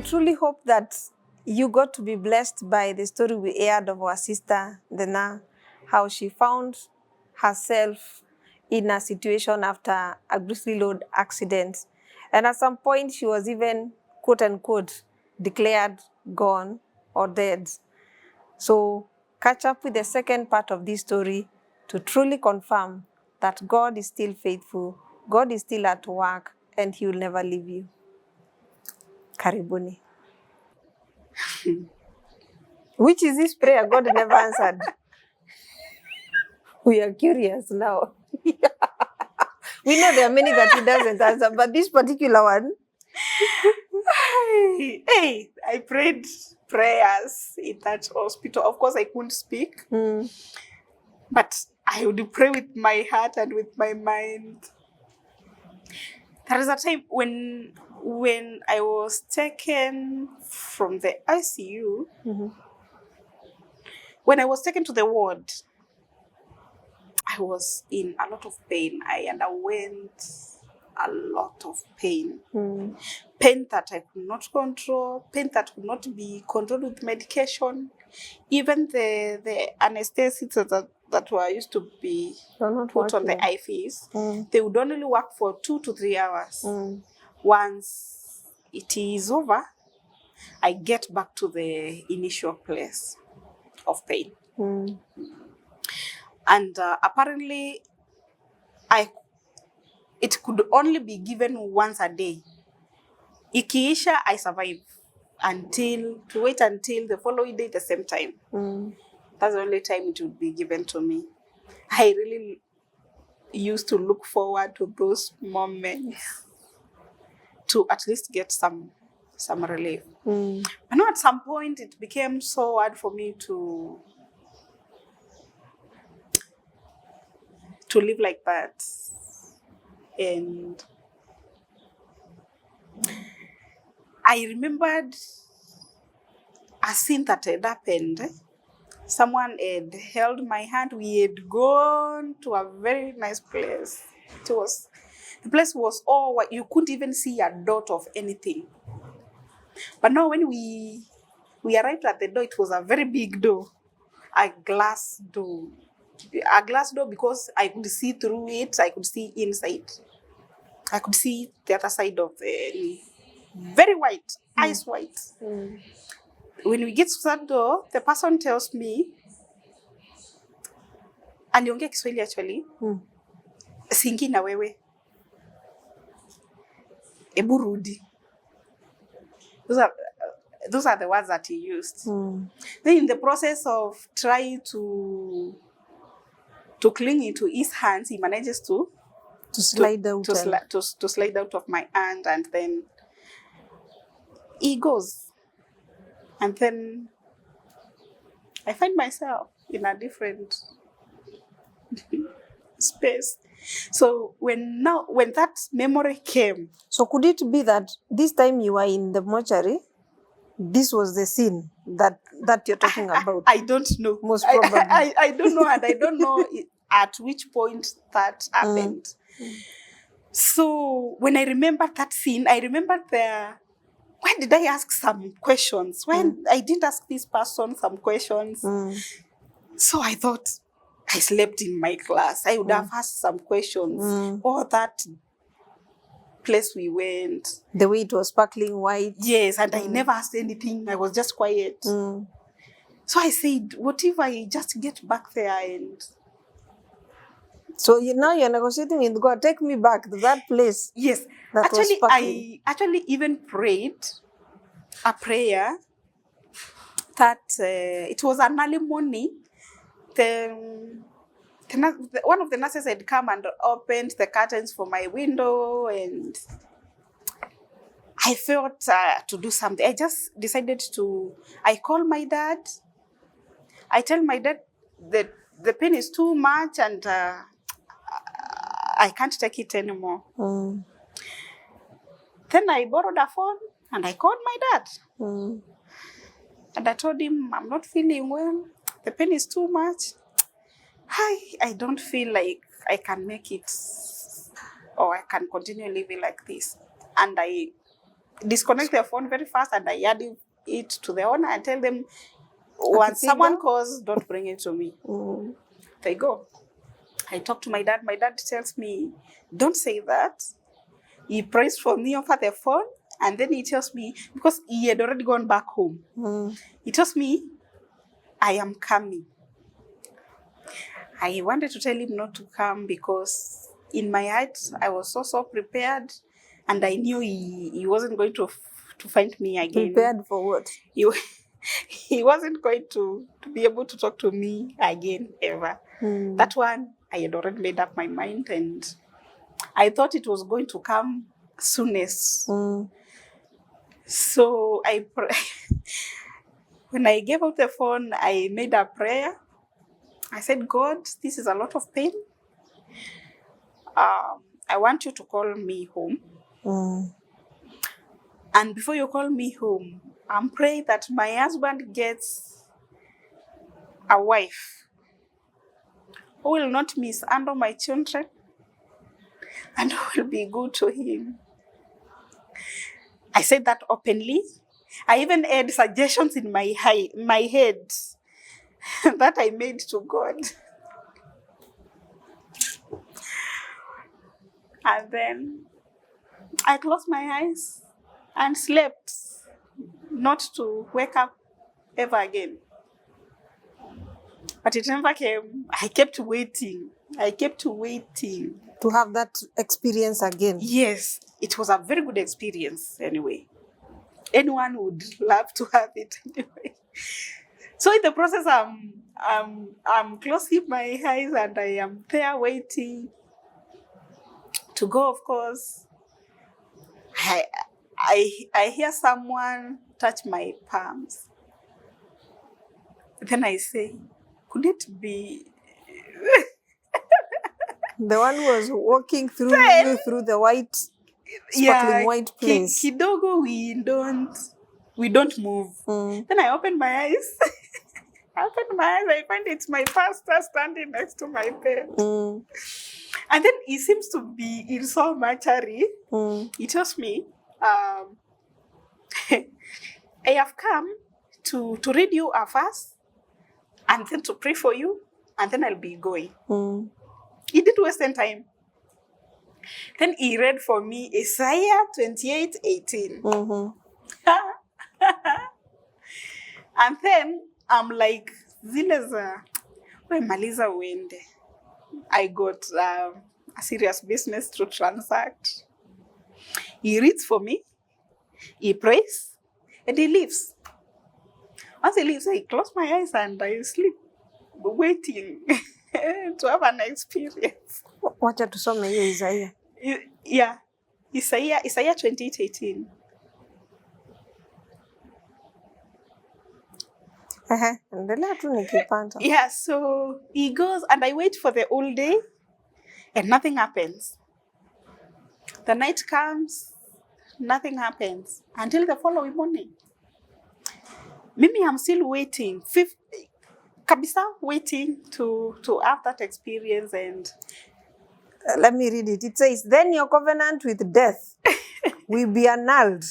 truly hope that you got to be blessed by the story we aired of our sister, Dena, how she found herself in a situation after a grisly road accident. And at some point, she was even, quote unquote, declared gone or dead. So catch up with the second part of this story to truly confirm that God is still faithful, God is still at work, and He will never leave you. Karibuni. Which is this prayer God never answered? We are curious now. We know there are many that He doesn't answer, but this particular one. Hey, I prayed prayers in that hospital. Of course, I couldn't speak, but I would pray with my heart and with my mind. There is a time when I was taken from the ICU, when I was taken to the ward, I was in a lot of pain. I underwent a lot of pain. Pain that I could not control, pain that could not be controlled with medication. Even the anesthetics that were used to be put on the IVs, they would only work for 2 to 3 hours. Once it is over, I get back to the initial place of pain. And apparently, it could only be given once a day. Ikiisha, I survive to wait until the following day, the same time. That's the only time it would be given to me. I really used to look forward to those moments to at least get some relief. But now at some point, it became so hard for me to live like that. And I remembered a scene that had happened. Someone had held my hand. We had gone to a very nice place. The place was all white. You couldn't even see a dot of anything. But now when we arrived at the door, it was a very big door, a glass door. A glass door because I could see through it. I could see inside. I could see the other side of the very white, ice white. When we get to that door, the person tells me, aliongea Kiswahili actually, singi na wewe, ebu rudi. Those are the words that he used. Then in the process of trying to cling into his hands, he manages to slide out. To slide out of my hand, and then he goes. And then I find myself in a different space. So when that memory came. So could it be that this time you were in the mortuary, this was the scene that you're talking about? I don't know. Most probably. I don't know, and I don't know at which point that happened. So when I remember that scene, I remember why did I ask some questions? When I didn't ask this person some questions. So I thought I slept in my class. I would have asked some questions. Or that place we went. The way it was sparkling white. Yes, and I never asked anything. I was just quiet. So I said, what if I just get back there and... So now you're negotiating with God. Take me back to that place. Yes. That actually, I actually even prayed a prayer that it was an early morning. One of the nurses had come and opened the curtains for my window, and I felt to do something. I just decided I call my dad. I tell my dad that the pain is too much and I can't take it anymore. Then I borrowed a phone and I called my dad. And I told him, I'm not feeling well. The pain is too much. I don't feel like I can make it or I can continue living like this. And I disconnect their phone very fast, and I add it to the owner and tell them, once someone calls, don't bring it to me. They go. I talk to my dad. My dad tells me, don't say that. He prays for me over the phone, and then he tells me, because he had already gone back home, he tells me, I am coming. I wanted to tell him not to come because in my heart, I was so prepared, and I knew he wasn't going to find me again. Prepared for what? He wasn't going to be able to talk to me again, ever. That one, I had already made up my mind, and I thought it was going to come soonest. So when I gave out the phone, I made a prayer. I said, God, this is a lot of pain. I want you to call me home. And before you call me home, I'm praying that my husband gets a wife who will not mishandle my children and who will be good to him. I said that openly. I even had suggestions in my head that I made to God. And then I closed my eyes and slept, not to wake up ever again. But it never came. I kept waiting. To have that experience again. Yes, it was a very good experience anyway. Anyone would love to have it anyway. So in the process, I'm closing my eyes and I am there waiting to go, of course. I hear someone touch my palms. Then I say, could it be the one who was walking through you through the white, sparkling white place? Kidogo, we don't move. Then I open my eyes. I find it's my pastor standing next to my bed. And then he seems to be in so much hurry. He tells me, I have come to read you a verse and then to pray for you, and then I'll be going. He didn't waste any time. Then he read for me Isaiah 28:18. And then I'm like, zile za we maliza uende. I got a serious business to transact. He reads for me, he prays, and he leaves. Once he leaves, I close my eyes and I sleep, waiting to have an experience. Wacha tusome hiyo Isaiah. Yeah, Isaiah 28:18. Endelea tu nikipata. Yeah, so he goes and I wait for the whole day and nothing happens. The night comes, nothing happens until the following morning. Mimi, I'm still waiting. Kabisa, waiting to have that experience. And let me read it. It says, then your covenant with death will be annulled.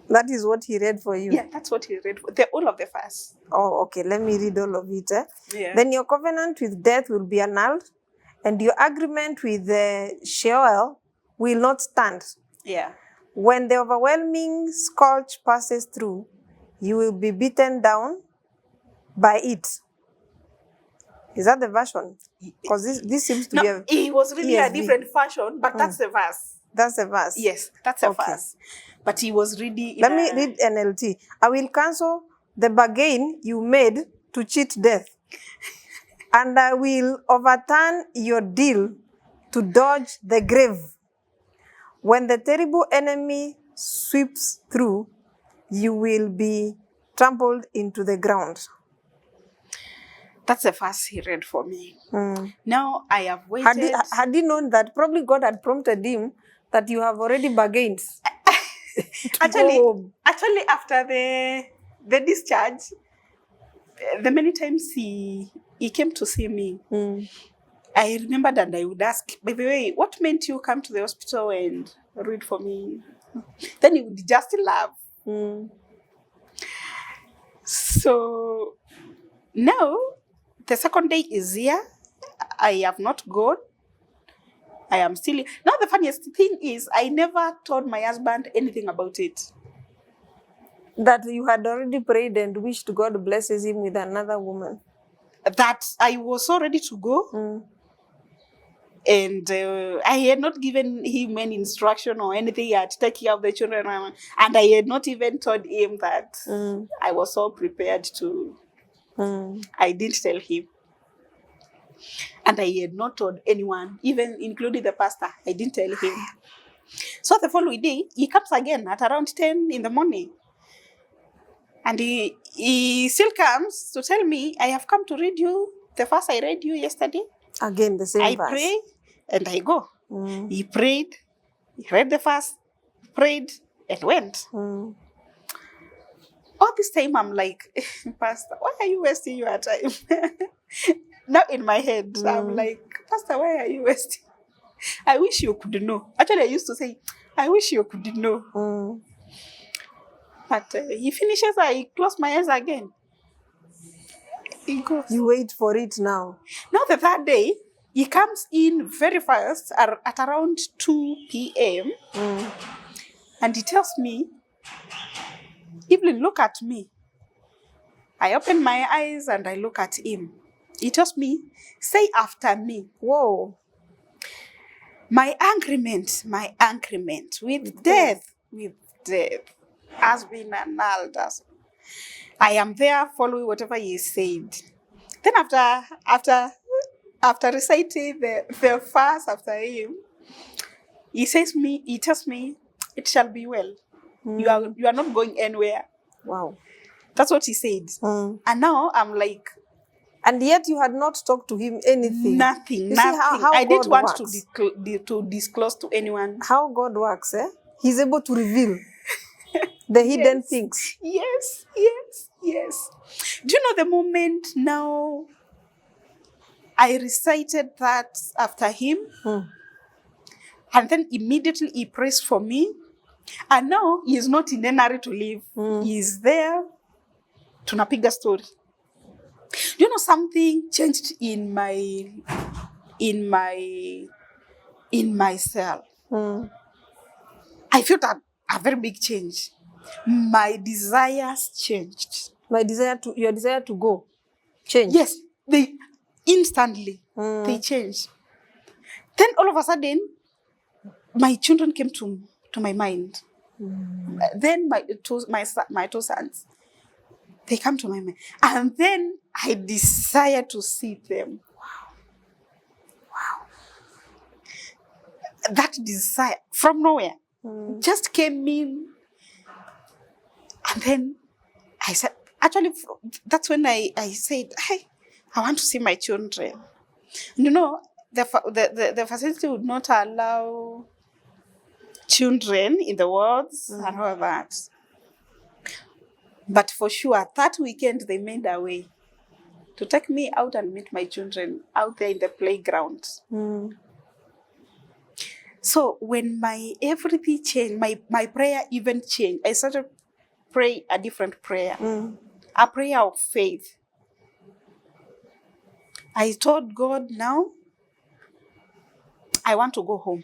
That is what he read for you. Yeah, that's what he read for all of the verse. Oh, okay. Let me read all of it. Yeah. Then your covenant with death will be annulled, and your agreement with the Sheol will not stand. Yeah. When the overwhelming scourge passes through, you will be beaten down by it. Is that the version? Because this seems to be a... it was really ESV. a different version, but that's the verse. That's the verse. Yes, that's a verse. But he was reading... Let me read NLT. I will cancel the bargain you made to cheat death, and I will overturn your deal to dodge the grave. When the terrible enemy sweeps through, you will be trampled into the ground. That's the verse he read for me. Now I have waited. Had he known that, probably God had prompted him that you have already bargained. Actually, after the discharge, the many times he came to see me, I remembered and I would ask, by the way, what made you come to the hospital and read for me? Then he would just laugh. So now the second day is here. I have not gone. I am still. Now the funniest thing is I never told my husband anything about it. That you had already prayed and wished God blesses him with another woman. That I was so ready to go. And I had not given him any instruction or anything. I had to take care of the children. And I had not even told him that I was so prepared to. I didn't tell him. And I had not told anyone, even including the pastor. I didn't tell him. So the following day, he comes again at around 10 in the morning. And he still comes to tell me, I have come to read you the verse I read you yesterday. Again, the same verse. I pray and I go. He prayed, he read the verse, prayed, and went. All this time, I'm like, Pastor, why are you wasting your time? Now in my head, I'm like, Pastor, why are you wasting? I wish you could know. Actually, I used to say, I wish you could know. But he finishes, I close my eyes again. He goes. You wait for it now. Now the third day, he comes in very fast at around 2 p.m. And he tells me, Evelyn, look at me. I open my eyes and I look at him. He tells me, say after me. Whoa. My agreement with death has been annulled. I am there following whatever he said. Then after reciting the verse after him, he tells me, it shall be well. You are not going anywhere. Wow. That's what he said. And now I'm like, and yet you had not talked to him anything. Nothing. How I didn't want works. to disclose to anyone. How God works, eh? He's able to reveal the hidden things. Yes. Do you know the moment now I recited that after him? And then immediately he prays for me. And now he is not in any hurry to leave. He is there. Tunapiga story. Do you know something changed in myself? I felt a very big change. My desires changed. Your desire to go changed? Yes, they instantly they changed. Then all of a sudden, my children came to my mind. Then my two sons, they come to my mind. And then I desire to see them. Wow. That desire from nowhere just came in. And then I said, actually, that's when I said, hey, I want to see my children. And you know, the facility would not allow children in the wards and all that. But for sure, that weekend they made a way to take me out and meet my children out there in the playground. So when my everything changed, my prayer even changed. I started pray a different prayer, a prayer of faith. I told God, now I want to go home.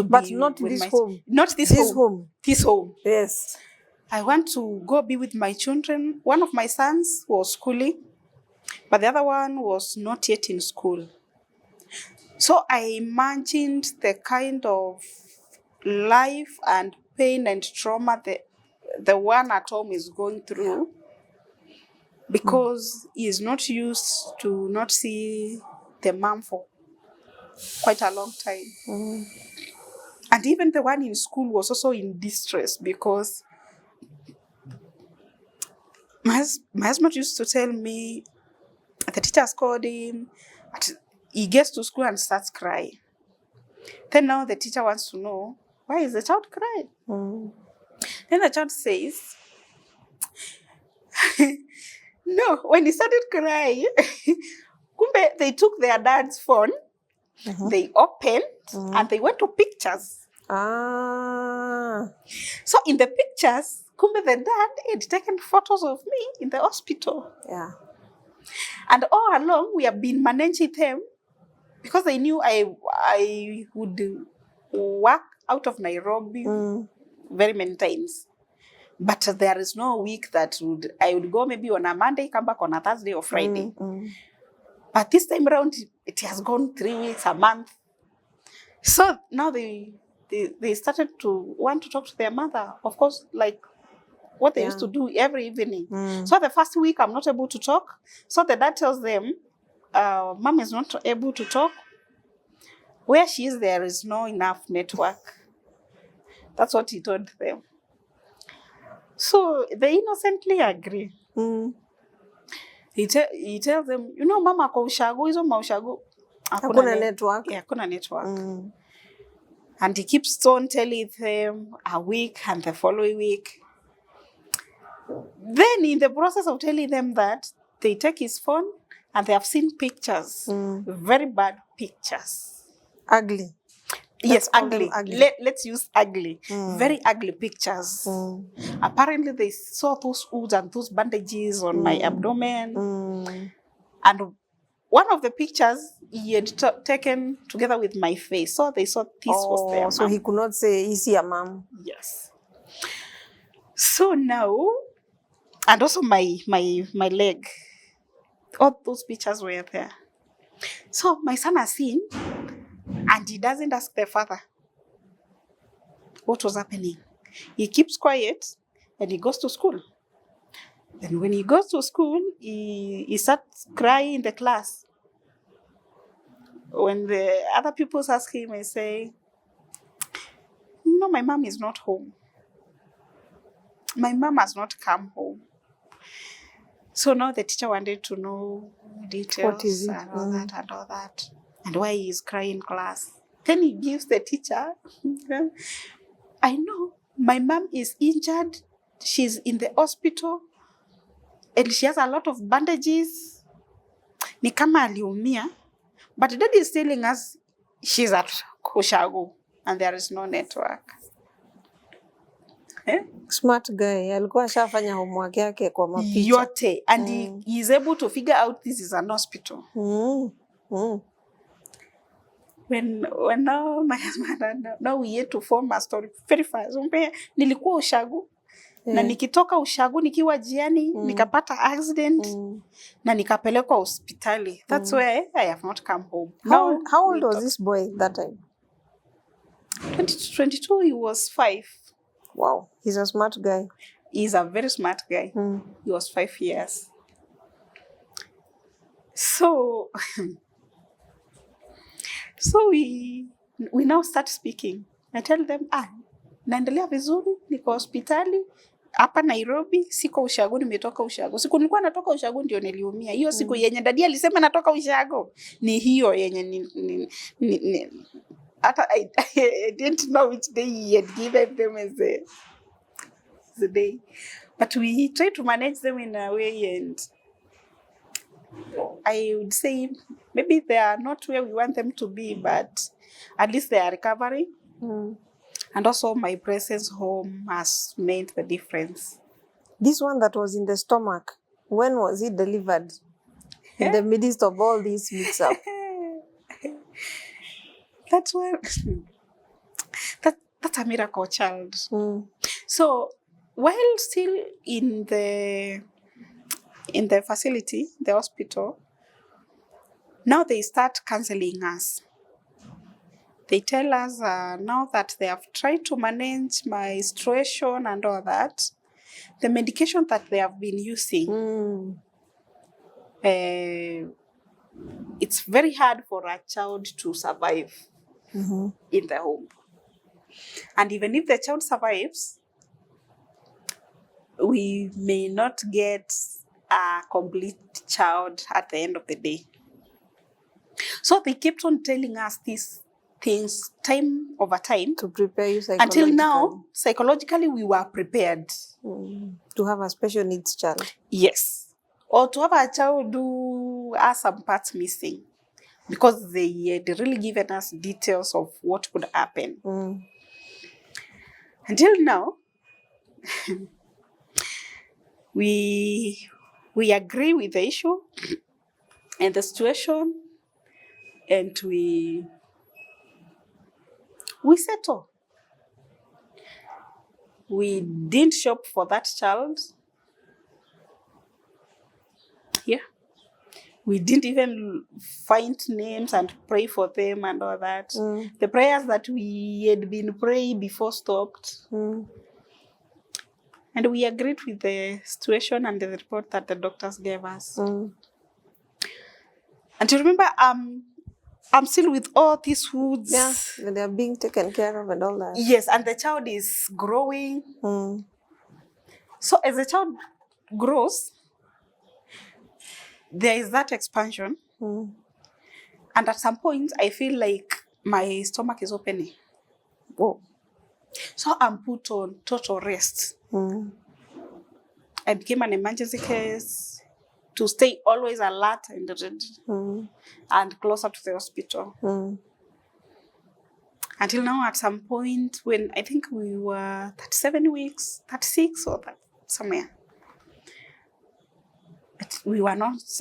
But not this home. Not this home. This home. Yes. I want to go be with my children. One of my sons was schooling, but the other one was not yet in school. So I imagined the kind of life and pain and trauma the one at home is going through, because he is not used to not see the mom for quite a long time. And even the one in school was also in distress, because my husband used to tell me the teachers called him, he gets to school and starts crying. Then now the teacher wants to know, why is the child crying? Then the child says, no, when he started crying, Kumbe, they took their dad's phone, they opened, and they went to pictures. Ah. So in the pictures, kumbe the dad had taken photos of me in the hospital. Yeah. And all along, we have been managing them because they knew I would work out of Nairobi very many times. But there is no week that I would go maybe on a Monday, come back on a Thursday or Friday. But this time around, it has gone 3 weeks, a month. So now they started to want to talk to their mother. Of course, like what they used to do every evening. So the first week, I'm not able to talk. So the dad tells them, Mom is not able to talk. Where she is, there is no enough network. That's what he told them. So they innocently agree. He tells them, you know, Mama kwa ushago, hizo maushago. Hakuna network. Yeah, hakuna network. And he keeps on telling them a week and the following week. Then in the process of telling them that, they take his phone and they have seen pictures. Very bad pictures. Ugly. Yes, ugly. Let's use ugly. Very ugly pictures. Apparently, they saw those wounds and those bandages on my abdomen. And one of the pictures he had taken together with my face. So they saw this was their mom. So he could not say, is he a mom? Yes. So now, and also my leg. All those pictures were there. So my son has seen, and he doesn't ask the father what was happening. He keeps quiet and he goes to school. And when he goes to school, he starts crying in the class. When the other pupils ask him, I say, no, my mom is not home. My mom has not come home. So now the teacher wanted to know details What is it? and all that and all that. And why he is crying in class. Then he gives the teacher, I know my mom is injured. She's in the hospital. And she has a lot of bandages. Ni kama aliumia. But daddy is telling us she's at Ushago and there is no network. Smart guy. Alikuwa shafanya homework yake kwa mapicha. Yote. And he is able to figure out this is an hospital. When now my husband, now we had to form a story very fast. Nilikuwa Ushago. Na nikitoka Ushago nikiwa jiani, nikapata accident, na nikapelekwa hospitali. That's why I have not come home. How old was this boy that time? 2022, he was 5. Wow, he's a smart guy. He's a very smart guy. He was 5 years. So, we now start speaking. I tell them, naendelea vizuri, niko hospitali hapa Nairobi, siko Ushago, nimetoka Ushago. Siku nilikuwa natoka Ushago ndio niliumia. Hiyo siku yenye dadi alisema natoka Ushago ni hiyo yenye I didn't know which day he had given them as the day. But we try to manage them in a way, and I would say maybe they are not where we want them to be, but at least they are recovering. And also my presence home has made the difference. This one that was in the stomach, when was he delivered? In the midst of all this mix-up. That's why that's a miracle child. So while still in the facility, the hospital, now they start counseling us. They tell us now that they have tried to manage my situation and all that, the medication that they have been using, it's very hard for a child to survive in the home. And even if the child survives, we may not get a complete child at the end of the day. So they kept on telling us these things time over time to prepare you psychologically. Until now, psychologically, we were prepared to have a special needs child. Yes. Or to have a child who are some parts missing because they had really given us details of what could happen. Until now, we agree with the issue and the situation, and we settle. We didn't shop for that child. Yeah. We didn't even find names and pray for them and all that. The prayers that we had been praying before stopped. And we agreed with the situation and the report that the doctors gave us. And you remember, I'm still with all these foods. Yeah, they are being taken care of and all that. Yes, and the child is growing. So as the child grows, there is that expansion. And at some point, I feel like my stomach is opening. Oh. So I'm put on total rest. I became an emergency case to stay always alert and ready and closer to the hospital. Until now, at some point, when I think we were 37 weeks, 36 or that, somewhere,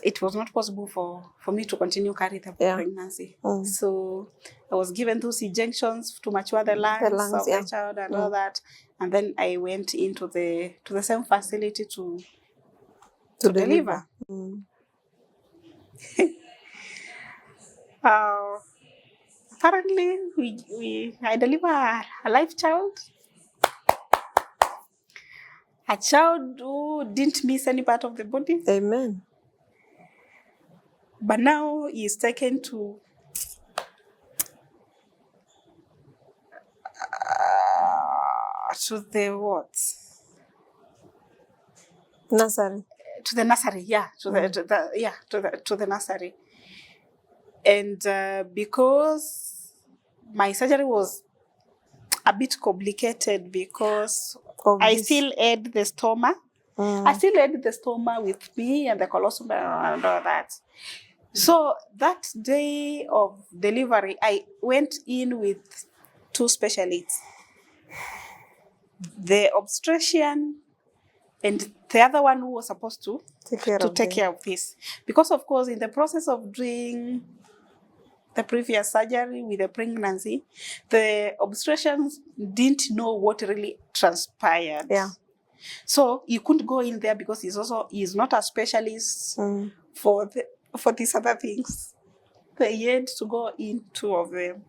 it was not possible for me to continue carry the pregnancy. So I was given those injections to mature the lungs of the child and all that. And then I went into the same facility to deliver. Apparently, I deliver a live child. A child who didn't miss any part of the body. Amen. But now he is taken to the what? Nursery. To the nursery, yeah. To the nursery. And because my surgery was a bit complicated because I still had the stoma. I still had the stoma with me and the colostomy and all that. So that day of delivery, I went in with 2 specialists. The obstetrician and the other one who was supposed to take care of this. Because, of course, in the process of doing the previous surgery with the pregnancy, the obstetricians didn't know what really transpired. Yeah. So you couldn't go in there because he's not a specialist for these other things. They had to go in 2 of them.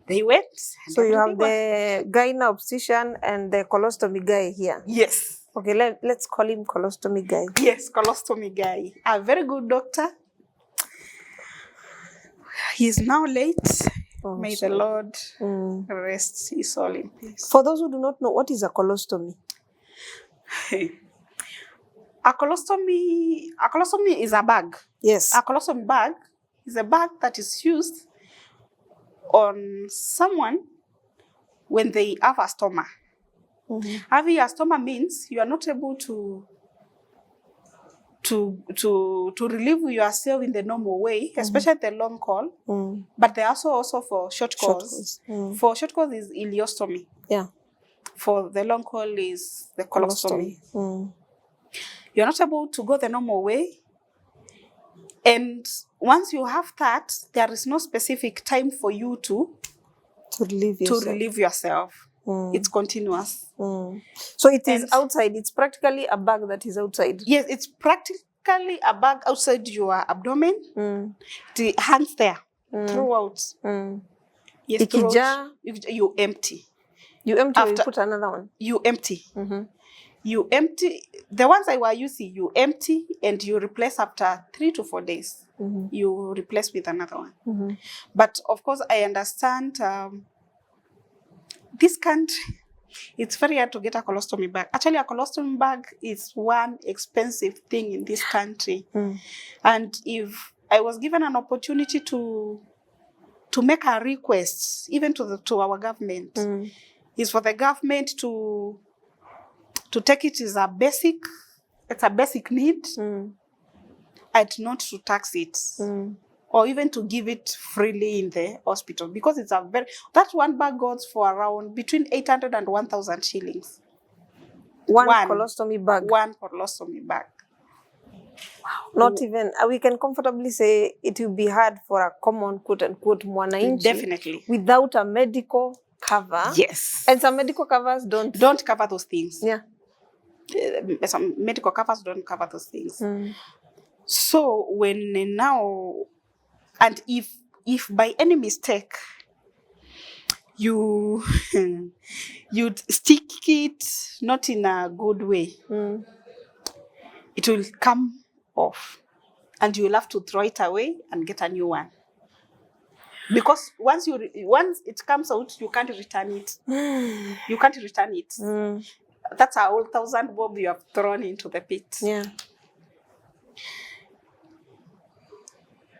They went. So you have the gynae obstetrician and the colostomy guy here. Yes. Okay, let's call him colostomy guy. Yes, colostomy guy. A very good doctor. He's now late. May the Lord rest his soul in peace. For those who do not know, what is a colostomy? A colostomy is a bag. Yes. A colostomy bag is a bag that is used on someone when they have a stoma. Having a stoma means you are not able to relieve yourself in the normal way, especially the long call. But there are also for short calls. For short calls is ileostomy. Yeah. For the long call is the colostomy. You're not able to go the normal way. And once you have that, there is no specific time for you to relieve yourself. It's continuous. So it is outside. It's practically a bag that is outside. Yes, it's practically a bag outside your abdomen. It hangs there throughout. Yes, throughout. You empty. You empty or you put another one? You empty. You empty. The ones I were using, you empty and you replace after 3 to 4 days. You replace with another one. But of course, I understand this country, it's very hard to get a colostomy bag. Actually, a colostomy bag is one expensive thing in this country. And if I was given an opportunity to make a request, even to our government, is for the government to take it as a basic need. and not to tax it. Or even to give it freely in the hospital, because it's that one bag goes for around between 800 and 1,000 shillings. One colostomy bag. One colostomy bag. Not even, we can comfortably say it will be hard for a common quote-unquote mwananchi. Definitely. Without a medical cover. Yes. And some medical covers don't cover those things. Yeah. Some medical covers don't cover those things. So when now, and if by any mistake you you'd stick it not in a good way, it will come off, and you will have to throw it away and get a new one. Because once it comes out, you can't return it. You can't return it. That's a whole 1,000 bob you have thrown into the pit. Yeah.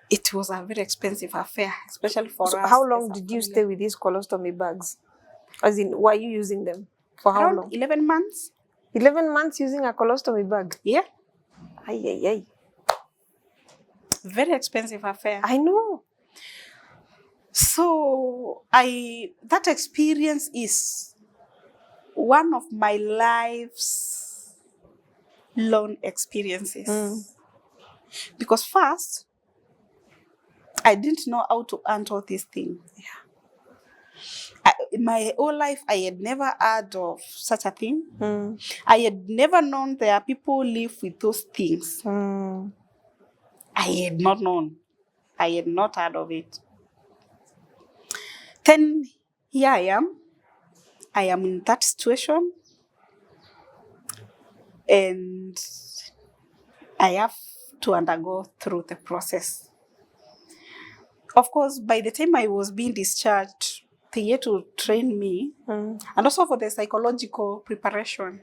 It was a very expensive affair, especially for us. How long did you stay with these colostomy bags? As in, were you using them? For how long? 11 months. 11 months using a colostomy bag? Yeah. Ay. Very expensive affair. I know. So that experience is one of my life's long experiences. Because first, I didn't know how to handle this thing. Yeah. My whole life, I had never heard of such a thing. I had never known there are people who live with those things. I had not known. I had not heard of it. Then here I am. I am in that situation. And I have to undergo through the process. Of course, by the time I was being discharged, they had to train me, and also for the psychological preparation,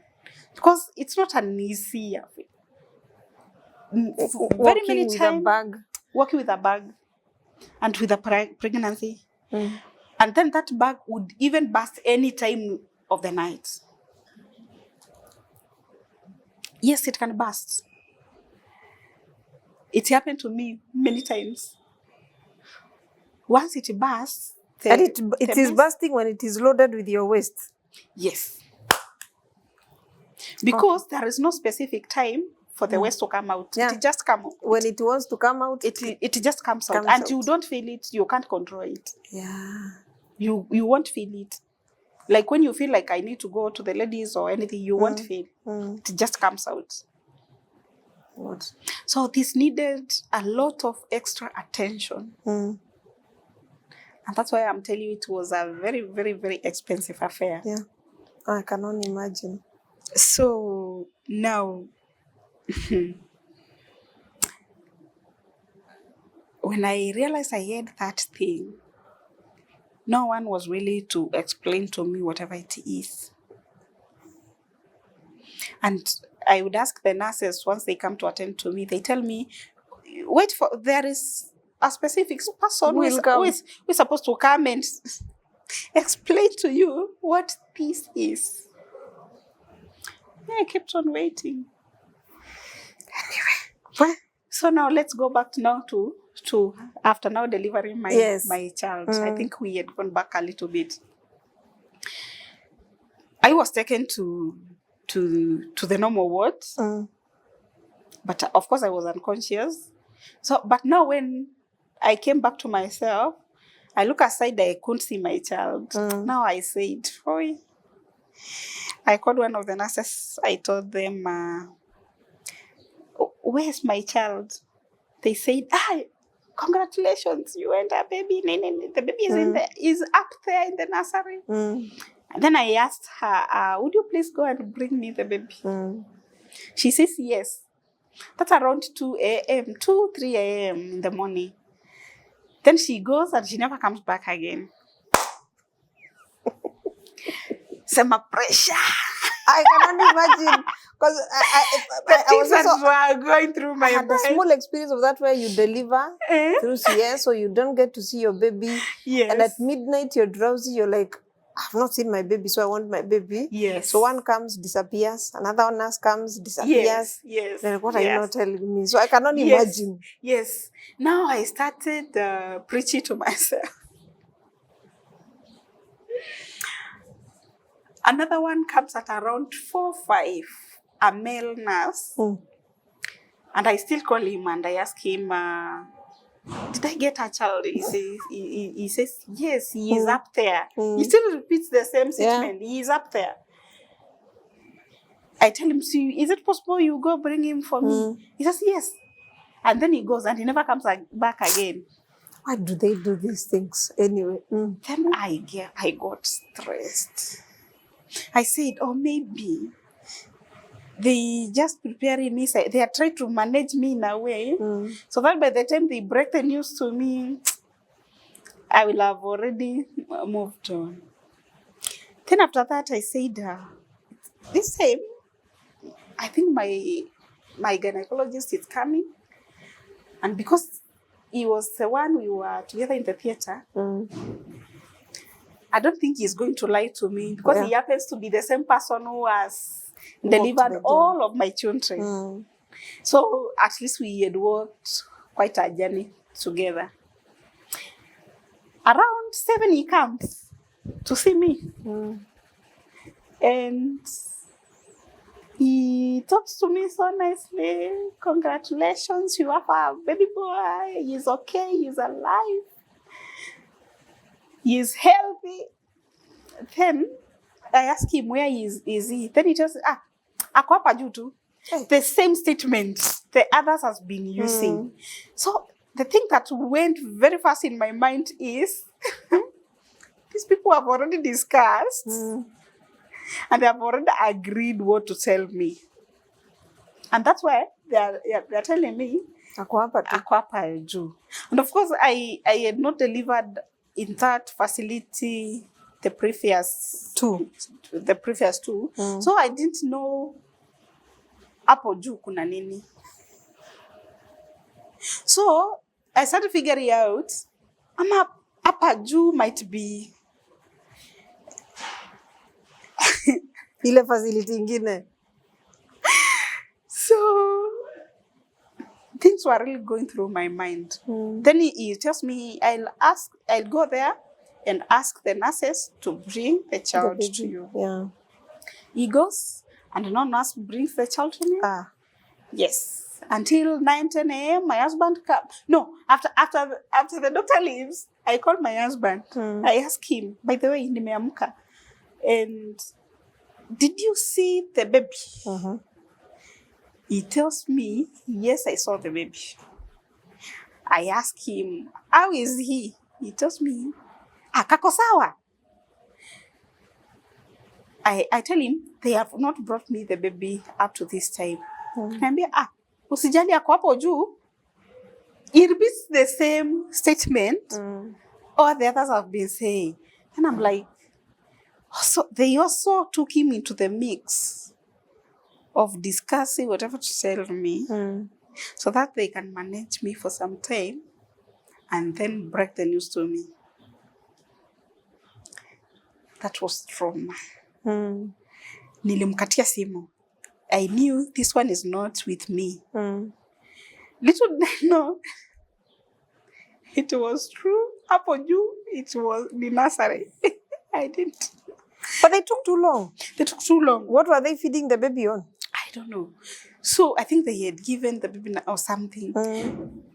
because it's not an easy. Very many times, working with a bag, and with a pregnancy, and then that bag would even burst any time of the night. Yes, it can burst. It happened to me many times. Once it bursts, and it is bursting when it is loaded with your waste. Yes. Because there is no specific time for the waste to come out. Yeah. It just comes out. When it wants to come out, it just comes out. And you don't feel it, you can't control it. Yeah. You won't feel it. Like when you feel like I need to go to the ladies or anything, you won't feel. It just comes out. What? So this needed a lot of extra attention. And that's why I'm telling you it was a very, very, very expensive affair. Yeah. I can only imagine. So now, when I realized I had that thing, no one was really to explain to me whatever it is. And I would ask the nurses once they come to attend to me, they tell me, there is a specific person who is supposed to come and explain to you what this is. I kept on waiting. Anyway, so now let's go back to after now delivering my child. I think we had gone back a little bit. I was taken to the normal wards, but of course I was unconscious. So, but now when I came back to myself, I look aside, I couldn't see my child. Now I said, "Oi." I called one of the nurses. I told them, "Where's my child?" They said, "Congratulations, you and a baby. The baby is up there in the nursery." And then I asked her, "Would you please go and bring me the baby?" She says yes. That's around 2 a.m., 3 a.m. in the morning. Then she goes and she never comes back again. Some pressure. I cannot imagine, because I was also going through my had a small experience of that where you deliver through CS, so you don't get to see your baby. Yes. And at midnight you're drowsy. You're like, I've not seen my baby, so I want my baby. Yes. So one comes, disappears. Another nurse comes, disappears. Yes. Then what are you Yes. not telling me? So I cannot Yes. imagine. Yes. Now I started preaching to myself. Another one comes at around 4, 5, a male nurse. And I still call him and I ask him, did I get a child? He says yes, he is up there. He still repeats the same statement. Yeah. He is up there. I tell him, see, is it possible you go bring him for me? He says yes. And then he goes and he never comes back again. Why do they do these things anyway? Then I got stressed. I said, oh, maybe they just preparing me. They are trying to manage me in a way so that by the time they break the news to me, I will have already moved on. Then after that, I said, this time, I think my gynecologist is coming. And because he was the one we were together in the theater, I don't think he's going to lie to me because he happens to be the same person who has delivered all of my children. So at least we had walked quite a journey together. Around 7, he comes to see me. And he talks to me so nicely. Congratulations, you have a baby boy. He's okay, he's alive. He's healthy. Then I ask him, where is he? Then he tells me, ako hapa juu tu. The same statement the others has been using. So the thing that went very fast in my mind is, these people have already discussed and they have already agreed what to tell me. And that's why they are telling me, ako hapa juu. And of course, I had not delivered in that facility the previous two. So I didn't know hapo juu kuna nini. So I started figuring out, hapa juu might be ile facility ingine. So things were really going through my mind. Then he tells me, I'll go there and ask the nurses to bring the child to you. Yeah. He goes, and no nurse brings the child to me. Yes. Until 9, 10 a.m., my husband comes. No, after the doctor leaves, I call my husband. I ask him, by the way, nimeamka. And did you see the baby? He tells me, yes, I saw the baby. I ask him, how is he? He tells me, kako sawa. I tell him, they have not brought me the baby up to this time. Naambia, usijali ako hapo juu. He repeats the same statement all the others have been saying. And I'm like, so they also took him into the mix of discussing whatever to tell me so that they can manage me for some time and then break the news to me. That was trauma. Nilimkatia simu. I knew this one is not with me. Little did I know, it was true. Hapo juu, it was the nursery. I didn't. But they took too long. They took too long. What were they feeding the baby on? I don't know. So I think they had given the baby or something.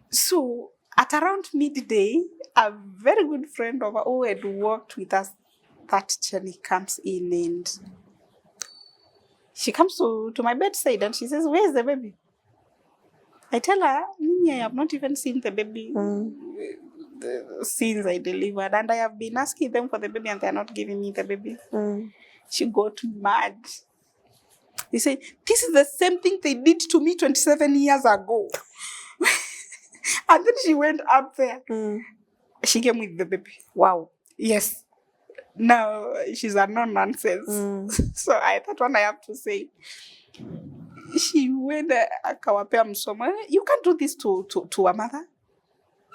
So at around midday, a very good friend of ours who had worked with us that journey comes in and she comes to my bedside and she says, where's the baby? I tell her, I have not even seen the baby since I delivered. And I have been asking them for the baby and they are not giving me the baby. She got mad. They said, this is the same thing they did to me 27 years ago. And then she went up there. She came with the baby. Wow. Yes. Now she's a no-nonsense. So that one I have to say. She went akawapea msomo. You can't do this to a mother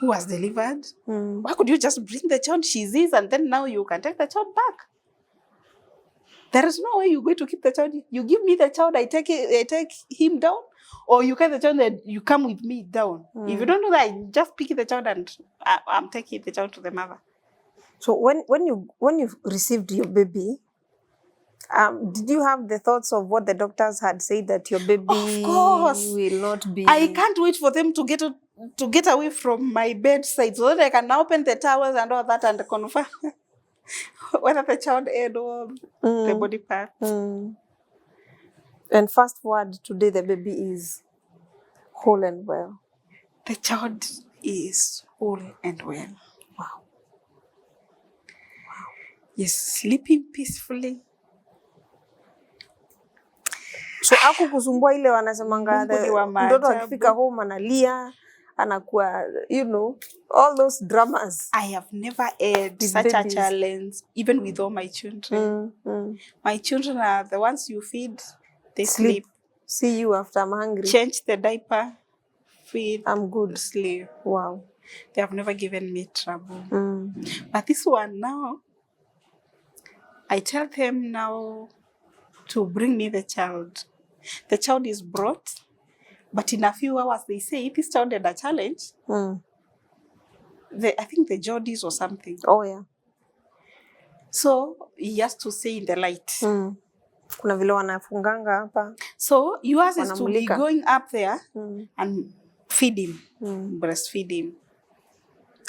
who has delivered. Why could you just bring the child? She's and then now you can take the child back. There is no way you're going to keep the child. You give me the child, I take him down, or you get the child and you come with me down. If you don't do that, I just pick the child and I'm taking the child to the mother. So when you received your baby, did you have the thoughts of what the doctors had said, that your baby Of course. will not be? I can't wait for them to get away from my bedside so that I can open the towels and all that and confirm whether the child ate all the body parts. And fast forward today, the baby is whole and well. The child is whole and well. Wow. Yes, sleeping peacefully. So akukusumbua ile wanasemanga Mungu ni wa mtoto maajabu. akifika home analia, anakuwa, all those dramas. I have never had such a challenge, even with all my children. My children are the ones you feed, they sleep. See you after I'm hungry. Change the diaper, feed, I'm good. sleep. Wow. They have never given me trouble. But this one now, I tell them now to bring me the child. The child is brought, but in a few hours they say this child had a challenge. I think the jaundice or something. Oh yeah. So he has to stay in the light. Kuna vile wanafunganga hapa. So yours is to be going up there and feed him, breastfeed him.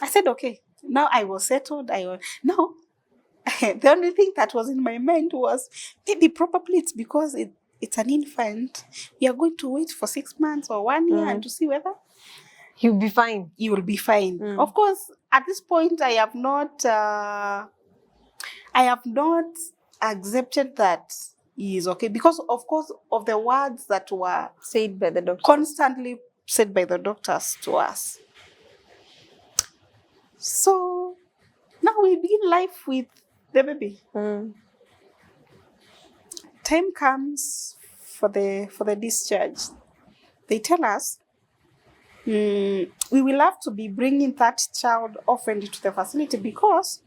I said, okay. Now I was settled. Now, the only thing that was in my mind was maybe probably it's because it's an infant. We are going to wait for 6 months or 1 year and to see whether you'll be fine. You will be fine. Of course, at this point, I have not accepted that he is okay because, of course, of the words that were said by the doctors, constantly said by the doctors to us. So now we begin life with the baby. Time comes for the discharge. They tell us we will have to be bringing that child often to the facility because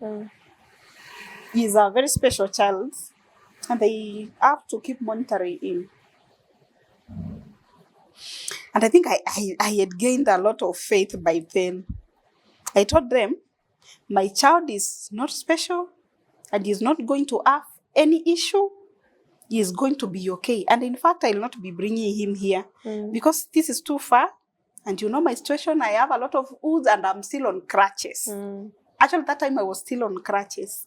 he's a very special child and they have to keep monitoring him. And I think I had gained a lot of faith by then. I told them, my child is not special and he's not going to have any issue. He is going to be okay. And in fact, I'll not be bringing him here because this is too far. And you know my situation, I have a lot of wounds and I'm still on crutches. Actually, that time I was still on crutches.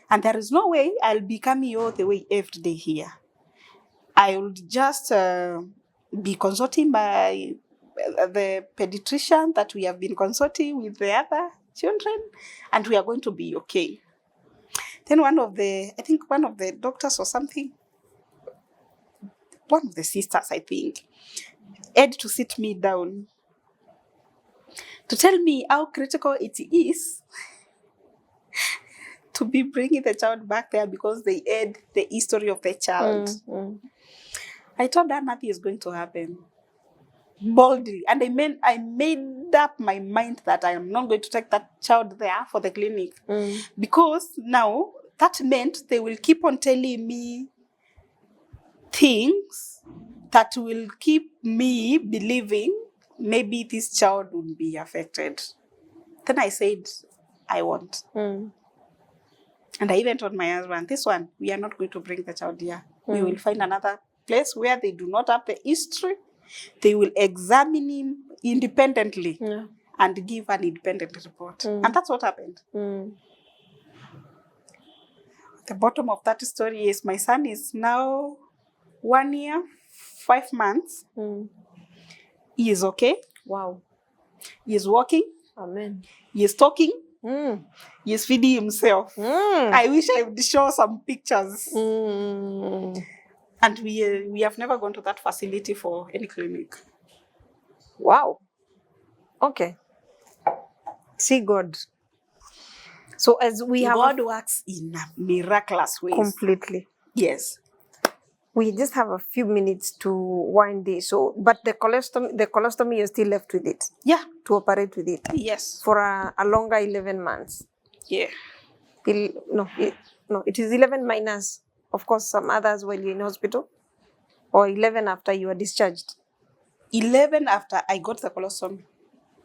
And there is no way I'll be coming all the way every day here. I will just be consulting by the pediatrician that we have been consulting with the other children, and we are going to be okay. Then one of the doctors or something, one of the sisters, I think, had to sit me down to tell me how critical it is to be bringing the child back there because they had the history of the child. I told her nothing is going to happen. Boldly. And I made up my mind that I am not going to take that child there for the clinic. Because now that meant they will keep on telling me things that will keep me believing maybe this child will be affected. Then I said, I won't. And I even told my husband, this one, we are not going to bring the child here. We will find another place where they do not have the history. They will examine him independently and give an independent report. And that's what happened. The bottom of that story is my son is now 1 year, 5 months. He is okay. Wow. He is walking. Amen. He is talking. He is feeding himself. I wish I would show some pictures. And we have never gone to that facility for any clinic. Wow. Okay. See God. So as we have... God works in miraculous ways. Completely. Yes. We just have a few minutes to wind this. So, but the colostomy, you're still left with it. Yeah. To operate with it. Yes. For a longer 11 months. Yeah. It is 11 minus of course, some others while you're in hospital, or 11 after you were discharged? 11 after I got the colostomy.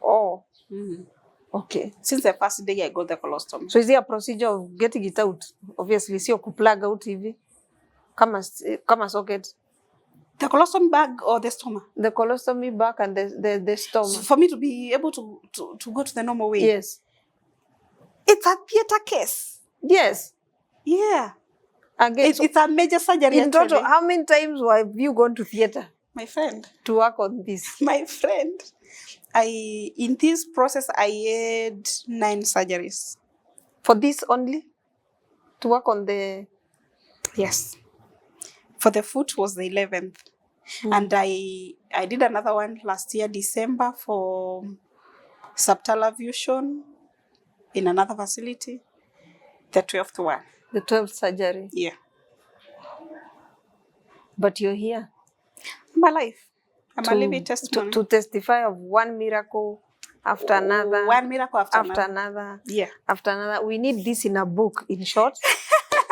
Oh, Mhm. okay. Since the first day I got the colostomy. So is there a procedure of getting it out? Obviously, sio kuplug out hivi kama socket. The colostomy bag or the stoma? The colostomy bag and the stoma. For me to be able to go to the normal way. Yes. It's a theater case. Yes. Yeah. Again, It's a major surgery. in total, actually. how many times have you gone to theater My friend. to work on this? My friend. In this process, I had 9 surgeries. For this only? To work on the... Yes. For the foot was the 11th. And I did another one last year, December, for subtalar fusion in another facility. The 12th one. The 12th surgery. Yeah. But you're here. I'm alive. I'm a living testimony. To testify of one miracle after another. One miracle after another. Yeah. After another. We need this in a book, in short.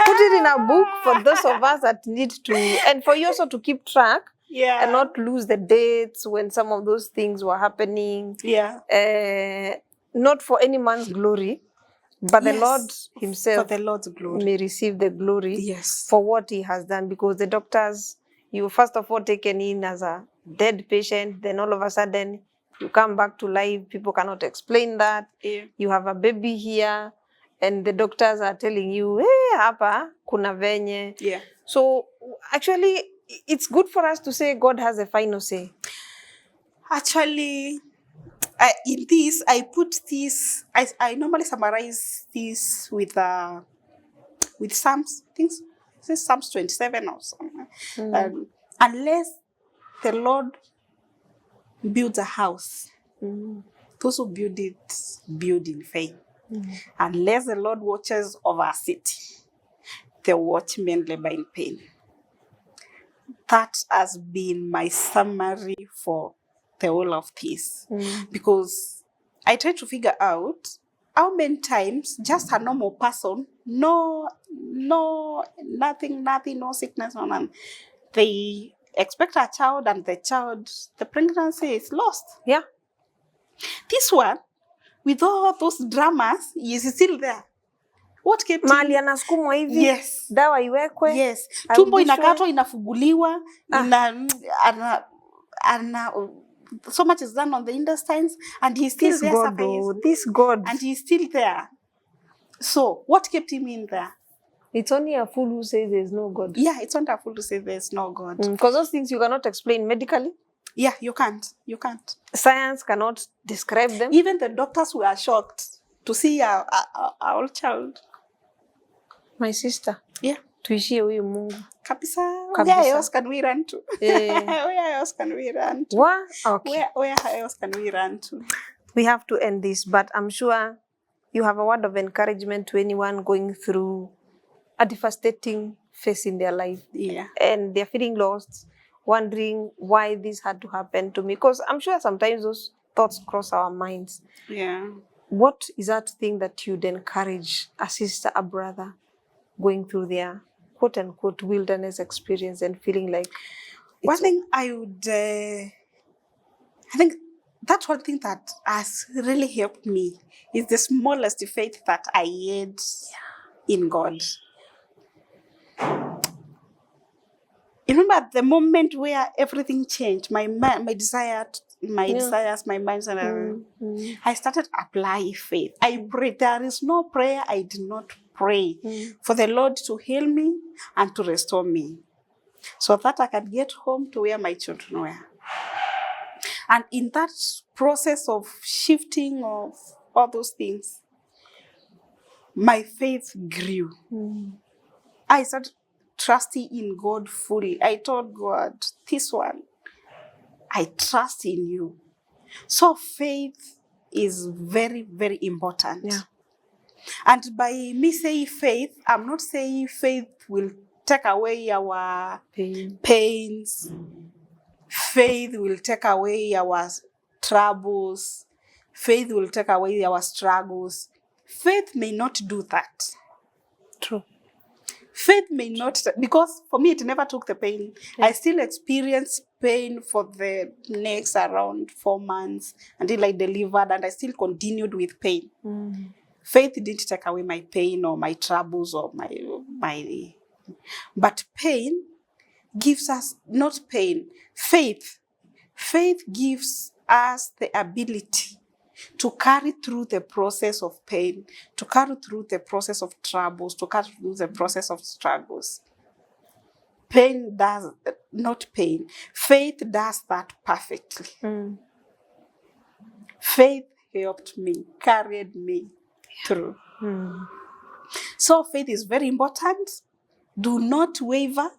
Put it in a book for those of us that need to, and for you also to keep track. Yeah. And not lose the dates when some of those things were happening. Yeah. Not for any man's glory, but the Lord himself for the Lord's glory. May receive the glory Yes. for what he has done. Because the doctors, you were first of all taken in as a dead patient, then all of a sudden you come back to life. People cannot explain that. Yeah. You have a baby here, and the doctors are telling you, hey, hapa kuna venye. Yeah. So actually, it's good for us to say God has a final say. Actually, in this, I put this, I normally summarize this with Psalms, things, Psalms 27 or something. Unless the Lord builds a house, those who build it build in faith. Unless the Lord watches over a city, the watchmen labor in pain. That has been my summary for the whole of this. Because I try to figure out how many times just a normal person, nothing, no sickness, no none. They expect a child and the pregnancy is lost. Yeah. This one, with all those dramas, is still there. What kept Mali anasukumwa hivi. Yes. Dawa iwekwe. Yes. Tumbo inakatwa, inafuguliwa, so much is done on the intestines, and he's still this there. God, this God. And he's still there. So, what kept him in there? It's only a fool who says there's no God. Yeah, it's only a fool to say there's no God. Because those things you cannot explain medically. Yeah, you can't. You can't. Science cannot describe them. Even the doctors were shocked to see our old child. My sister. Yeah. Tuishie huyu Mungu. Kabisa. Where else can we run to? Where else can we run to? What? Okay. Where else can we run to? We have to end this, but I'm sure you have a word of encouragement to anyone going through a devastating phase in their life. Yeah. And they're feeling lost, wondering why this had to happen to me. Because I'm sure sometimes those thoughts cross our minds. Yeah. What is that thing that you'd encourage a sister, a brother, going through their quote-unquote wilderness experience and feeling like... One thing I would... I think that's one thing that has really helped me is the smallest faith that I had in God. You remember the moment where everything changed, my desires, my minds, and I started applying faith. I prayed. There is no prayer I did not pray for the Lord to heal me and to restore me, so that I can get home to where my children were. And in that process of shifting of all those things, my faith grew. I started trusting in God fully. I told God, this one, I trust in you. So faith is very, very important. Yeah. And by me saying faith, I'm not saying faith will take away our pains. Faith will take away our troubles. Faith will take away our struggles. Faith may not do that. True. Faith may not, because for me it never took the pain. Yeah. I still experienced pain for the next around 4 months until I delivered, and I still continued with pain. Faith didn't take away my pain or my troubles or my but pain gives us, not pain, faith. Faith gives us the ability to carry through the process of pain, to carry through the process of troubles, to carry through the process of struggles. Pain does, not pain. Faith does that perfectly. Faith helped me, carried me through. So faith is very important. Do not waver.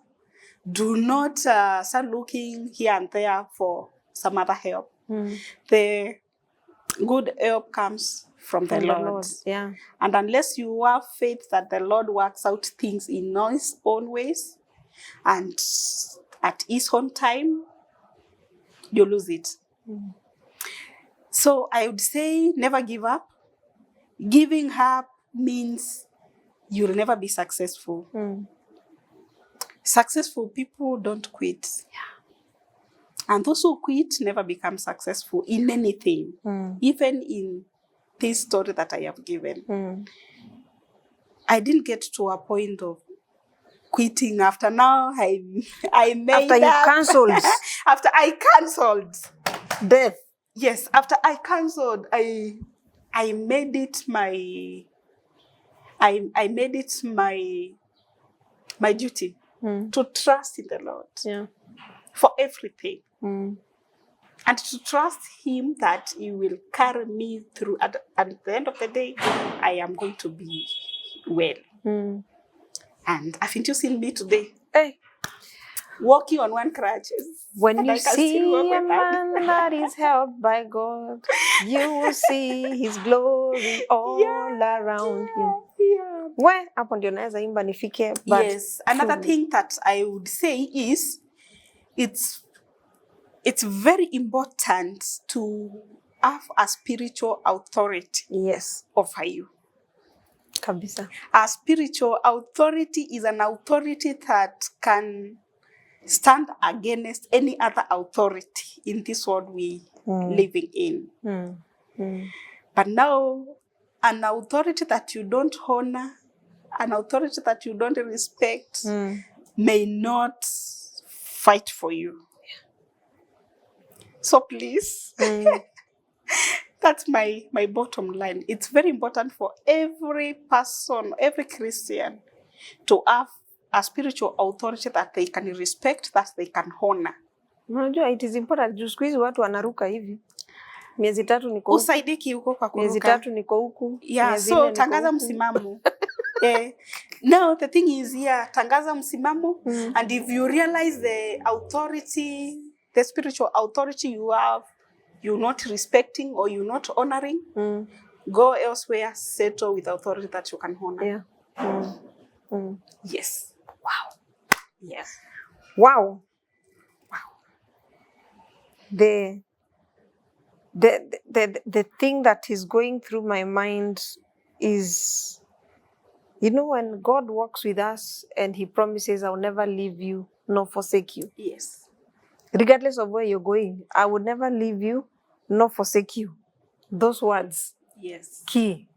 Do not start looking here and there for some other help. The good help comes from the Lord. Yeah. And unless you have faith that the Lord works out things in His own ways and at His own time, you lose it. So I would say never give up. Giving up means you'll never be successful. Successful people don't quit. And those who quit never become successful in anything, even in this story that I have given. I didn't get to a point of quitting after now. I made After you up. cancelled After I cancelled. death. Yes, after I cancelled, I made it my I made it my duty to trust in the Lord for everything. And to trust Him that He will carry me through. At the end of the day, I am going to be well. And haven't you seen me today? Hey. Walking on one crutches. When you I can still walk see a with that. man that is helped by God, you will see His glory all around him. Yeah. We hapo ndio naweza imba nifike. But yes. Another truly, thing that I would say is it's very important to have a spiritual authority yes, over you. kabisa. A spiritual authority is an authority that can stand against any other authority in this world we living in. But now, an authority that you don't honor, an authority that you don't respect, may not fight for you. So please, that's my bottom line. It's very important for every person, every Christian, to have a spiritual authority that they can respect, that they can honor. Unajua it is important. Juu siku hizi watu wanaruka hivi. Miezi 3 niko huku. Usaidiki huko kwa kuruka. Miezi 3 niko huku. Yeah, miezi so 4 tangaza niko huku. msimamo. No, the thing is here, tangaza msimamo. And if you realize the authority, the spiritual authority you have, you're not respecting or you're not honoring, go elsewhere, settle with authority that you can honor. Yeah. Yes. Wow. Yes. Wow. The thing that is going through my mind is, you know, when God works with us and He promises, I'll never leave you nor forsake you. Yes. Regardless of where you're going, I would never leave you nor forsake you. Those words, Yes. key.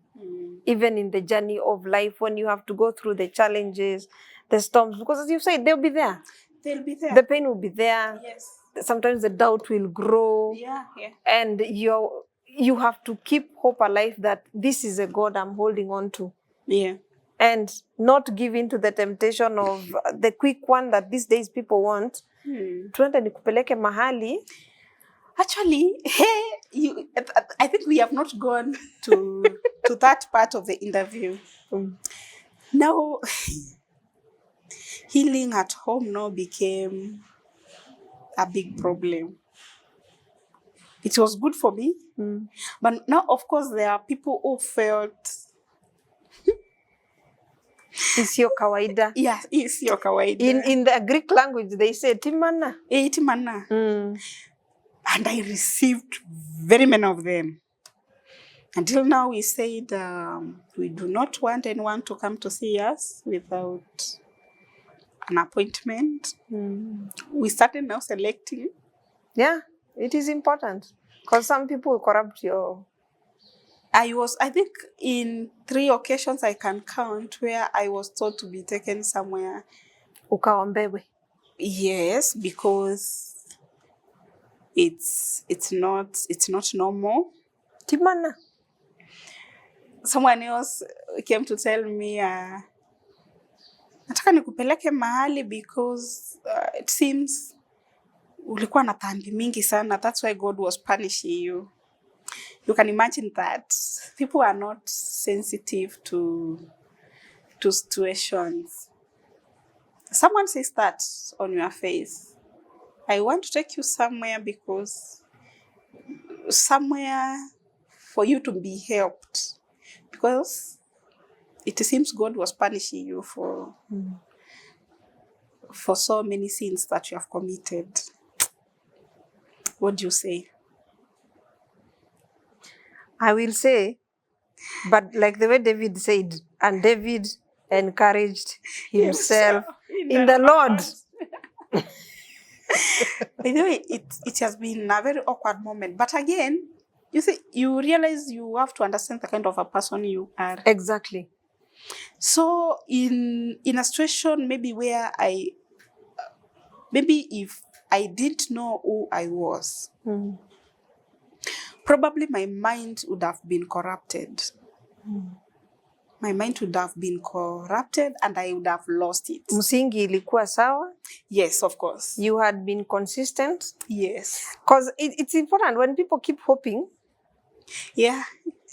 Even in the journey of life, when you have to go through the challenges, the storms, because as you said, they'll be there. They'll be there. The pain will be there. Yes. Sometimes the doubt will grow. Yeah. And you have to keep hope alive that this is a God I'm holding on to. Yeah. And not give in to the temptation of the quick one that these days people want. Tuende nikupeleke mahali. Actually, I think we have not gone to that part of the interview. Now, healing at home now became a big problem. It was good for me, but now, of course, there are people who felt Isio kawaida. Yeah, isio kawaida. In the Greek language, they say timana. Timana. And I received very many of them. Until now, we said we do not want anyone to come to see us without an appointment. We started now selecting. Yeah, it is important because some people corrupt your... I think in 3 occasions I can count where I was told to be taken somewhere. Ukaombewe. Yes, because it's not normal. Timana. Someone else came to tell me, nataka nikupeleke mahali because it seems ulikuwa na dhambi mingi sana. That's why God was punishing you. You can imagine that people are not sensitive to situations. Someone says that on your face. I want to take you somewhere because somewhere for you to be helped. Because it seems God was punishing you for so many sins that you have committed. What do you say? I will say, but like the way David said, and David encouraged himself in the Lord. By the way, it has been a very awkward moment. But again, you see, you realize you have to understand the kind of a person you are. Exactly. So in a situation maybe where maybe if I didn't know who I was, probably my mind would have been corrupted. My mind would have been corrupted and I would have lost it. Msingi ilikuwa sawa. Yes, of course. You had been consistent. Yes. Because it's important when people keep hoping. Yeah.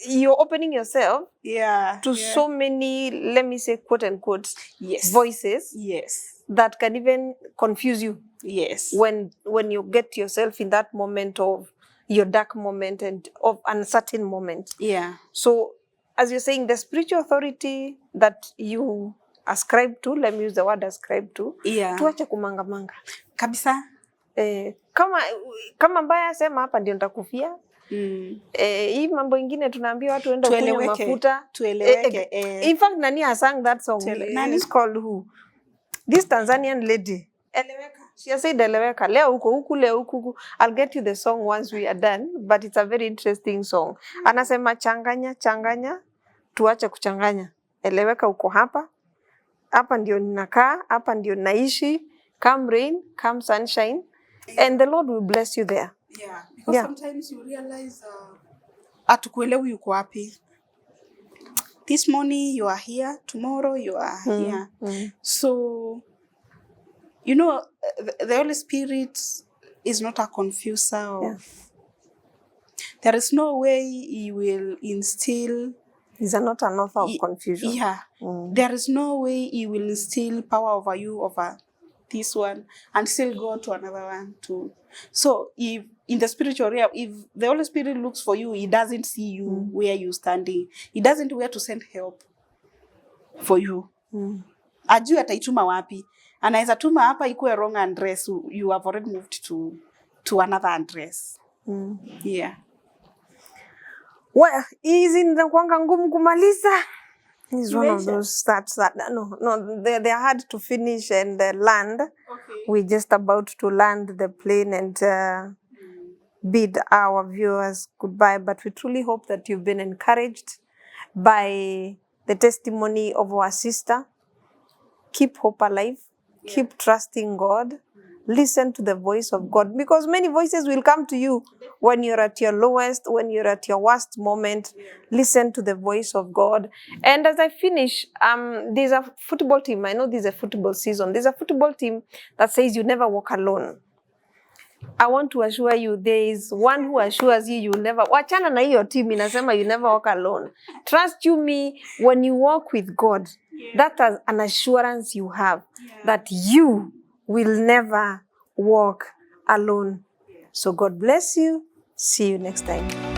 You're opening yourself to yeah. so many, let me say, quote unquote, yes. voices. Yes. That can even confuse you. Yes. When you get yourself in that moment of your dark moment and of uncertain moment. Yeah. So, as you're saying, the spiritual authority that you ascribe to, let me use the word ascribe to, tuache kumangamanga. Kabisa. Kama mbaya sema hapa ndio nitakufia. Hii mambo ingine tunaambia watu enda kunywa mafuta. Tueleweke. In fact, nani has sang that song? Nani is called who? This Tanzanian lady. Eleweka. She has said eleweka. Leo huku, leo huku. I'll get you the song once we are done, but it's a very interesting song. Anasema changanya, tuache kuchanganya. Eleweka uko hapa. Hapa ndio ninakaa, hapa ndio naishi. Come rain, come sunshine. And the Lord will bless you there. Yeah, because sometimes you realize atukuelewi yuko wapi. This morning you are here, tomorrow you are here. So, you know, the Holy Spirit is not a confuser. There is no way He will instill. He's not an author of confusion. Yeah. There is no way He will instill power over you, over this one, and still go to another one too. So if in the spiritual realm, if the Holy Spirit looks for you, He doesn't see you where you're standing. He doesn't know where to send help for you. Ajui ataituma wapi. Anaweza tuma hapa ikuwe wrong address. You have already moved to another address. Yeah. Well, hizi ninakuanga ngumu kumaliza. It's one of those stats that no, they are hard to finish and land. Okay. We're just about to land the plane and bid our viewers goodbye. But we truly hope that you've been encouraged by the testimony of our sister. Keep hope alive. Keep trusting God. Listen to the voice of God, because many voices will come to you when you're at your lowest, when you're at your worst moment. Listen to the voice of God. And as I finish, there's a football team. I know this is a football season. There's a football team that says you never walk alone. I want to assure you, there is one who assures you never. Wachana na hiyo team inasema you never walk alone. Trust you me, when you walk with God, that is an assurance you have that you will never walk alone. So God bless you. See you next time.